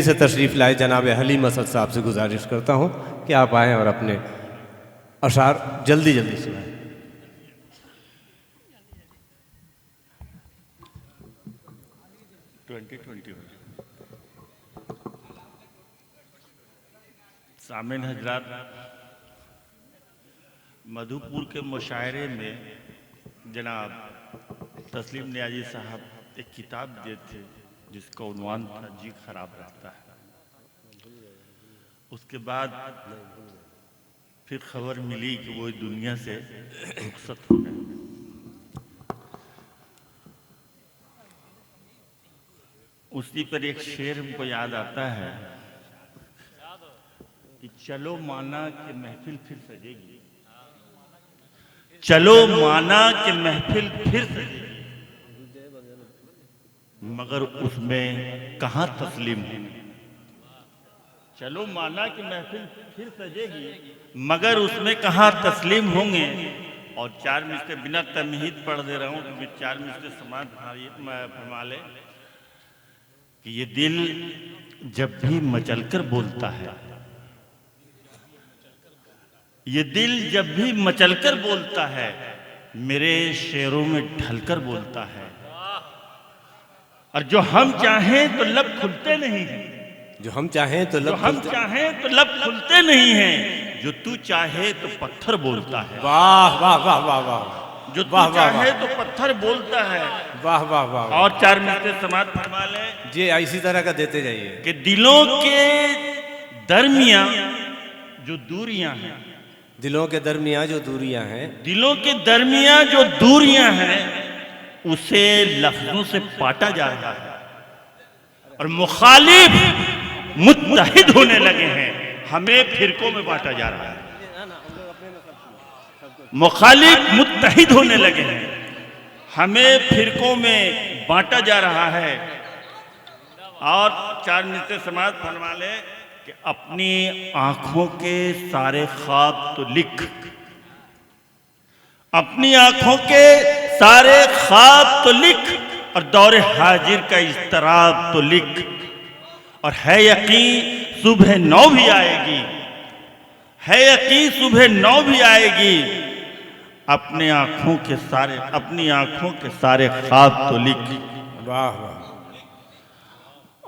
से तशरीफ़ लाए जनाब हलीम असद साहब से गुजारिश करता हूँ कि आप आएँ और अपने अशार जल्दी जल्दी सुनाएं। सामिन हजरात, मधुपुर के मुशायरे में जनाब तस्लीम नियाजी साहब एक किताब दिए थे जिसका उन्वान था जी खराब रहता है। उसके बाद फिर खबर मिली कि वो दुनिया से रुखसत हो गए। उसी पर एक शेर हमको याद आता है कि चलो माना कि महफिल फिर सजेगी, चलो माना कि महफिल फिर सजेगी, मगर उसमें कहाँ तस्लीम होंगे। चलो माना कि महफिल फिर सजेगी, मगर उसमें कहाँ तस्लीम होंगे। और 4 मिसरे बिना तमहीद पढ़ दे रहा हूँ क्योंकि 4 मिसरे समाज फरमा ले कि ये दिल जब भी मचलकर बोलता है, ये दिल जब भी मचलकर बोलता है, मेरे शेरों में ढलकर बोलता है। और जो हम चाहें तो लब खुलते नहीं हैं, जो हम चाहें तो लब हम चाहें तो लब खुलते नहीं हैं, जो तू चाहे तो पत्थर बोलता है। वाह वाह वाह वाह वाह, जो तू चाहे तो पत्थर बोलता है। वाह वाह वाह। और 4 मिसरे समाज फरमा ले जी, इसी तरह का देते जाइए कि दिलों के दरमियां जो दूरियां हैं, दिलों के दरमियान जो दूरियां हैं, दिलों के दरमियान जो दूरियां हैं, उसे लफ्जों से पाटा जा रहा है और मुखालिफ मुत्तहिद होने लगे हैं, हमें फिरकों में बांटा जा रहा है। मुखालिफ मुत्तहिद होने लगे हैं, हमें फिरकों में बांटा जा रहा है। और 4 मिसरे समाज फरमा ले कि अपनी आंखों के सारे ख्वाब तो लिख, अपनी आंखों के सारे ख्वाब तो लिख, और दौरे हाजिर का इस्तराब तो लिख। और है यकीन सुबह 9 भी आएगी, है यकीन सुबह 9 भी आएगी, अपनी आंखों के सारे ख्वाब तो लिख। वाह वाह।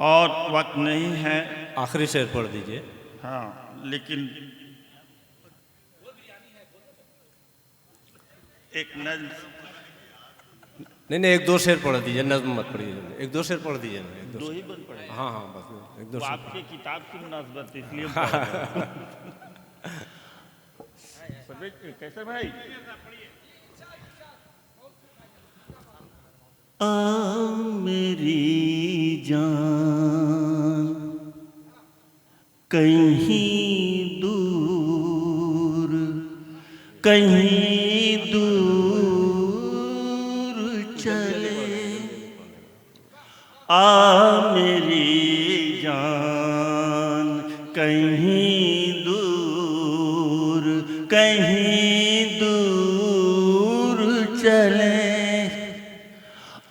और वक्त नहीं है, आखिरी शेर पढ़ दीजिए। हाँ, लेकिन एक नज्म, नहीं, 1-2 शेर पढ़ दीजिए, नज्म मत पढ़िए, 1-2 शेर पढ़ दीजिए ना, 2 ही बन पड़े। हाँ हाँ, बस 1-2 शेर। आपके किताब की मुनासबत इसलिए कैसे भाई? मेरी जान कहीं दूर चले, मेरी जान कहीं दूर चले,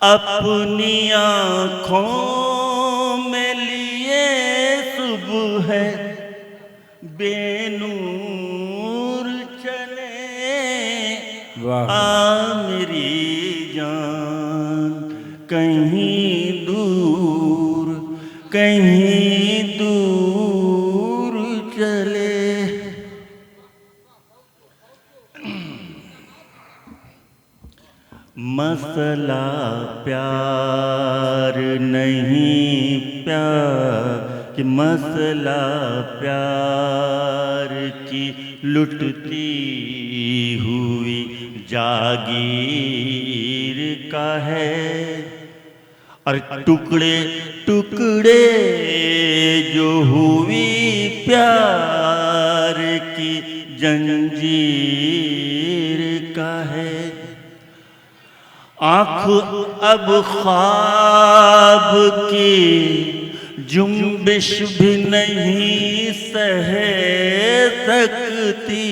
अपनी आँखों में लिए सुबह बेनूर चले। मेरी जान कहीं दूर चले। मसला प्यार नहीं, कि मसला प्यार की लुटती हुई जागीर का है, और टुकड़े जो हुई प्यार की जंजीर का है। आँख अब ख्वाब की जुम्बिश भी नहीं सह सकती,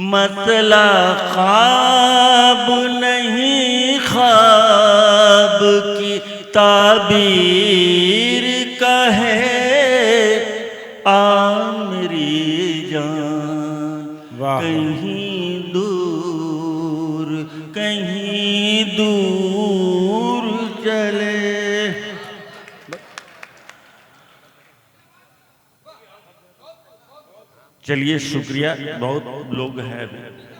मसला ख्वाब नहीं, ख्वाब की ताबीर का है। वाह। कहीं दूर चले। चलिए शुक्रिया, बहुत लोग हैं।